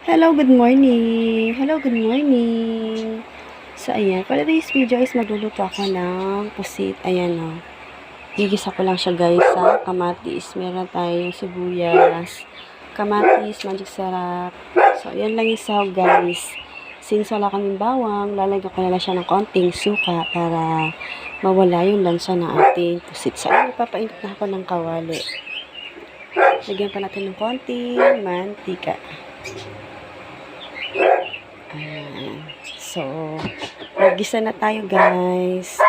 Hello, good morning. Hello, good morning. So, ayan. For today's video is magluluto ako ng pusit. Ayan, o. Gigisa ko lang siya, guys, sa kamatis. Meron tayong sibuyas, kamatis, magic sarap. So, ayan lang yung sahog, guys. Since wala kaming bawang, lalagyan ko na lang siya ng konting suka para mawala yung lansa ng ating pusit. So, ayan, ipapainit na ako ng kawali. Lagyan pa natin ng konting mantika. Ayan. So, maggisa na tayo, guys.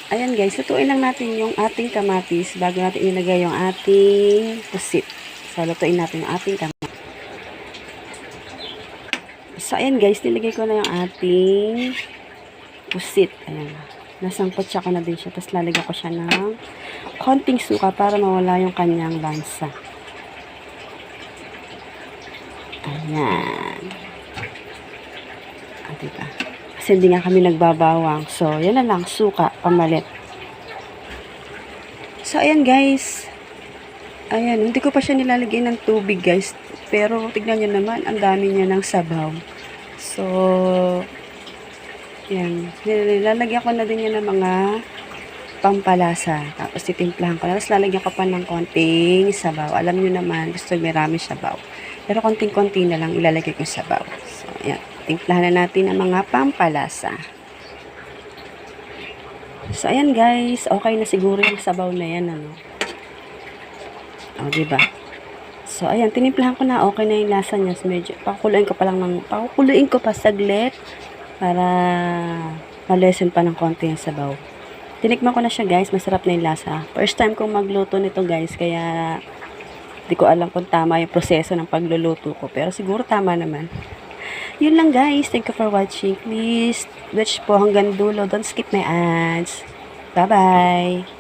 Ayan, guys, lutuin lang natin yung ating kamatis bago natin ilagay yung ating pusit. So, lutuin natin yung ating kamatis. So, ayan, guys, nilagay ko na yung ating pusit. Ayan. Nasampotsa ko na din siya. Tapos, lalagyan ko siya ng konting suka para mawala yung kanyang lansa. Ayan. Diba? Kasi hindi nga kami nagbabawang. So, yan na lang. Suka, pamalit. So, ayan, guys. Ayan. Hindi ko pa siya nilalagay ng tubig, guys. Pero, tignan nyo naman. Ang dami niya ng sabaw. So, yan. Nilalagyan ko na din yan ng mga pampalasa. Tapos, titimplahan ko. Tapos, lalagyan ko pa ng konting sabaw. Alam nyo naman, gusto marami sabaw. Pero, konting-konti na lang ilalagay ko sabaw. So, ayan. Timplahan na natin ang mga pampalasa. So, ayan, guys. Okay na siguro yung sabaw na yan, ano. O, diba? So, ayan. Tinimplahan ko na. Okay na yung lasa niya. So, medyo, pakukuluin ko pa saglit para malesen pa ng konti yung sabaw. Tinikman ko na siya, guys. Masarap na yung lasa. First time kong magluto nito, guys. Kaya, di ko alam kung tama yung proseso ng pagluluto ko. Pero siguro tama naman. Yun lang, guys. Thank you for watching. Please watch po hanggang dulo. Don't skip my ads. Bye-bye.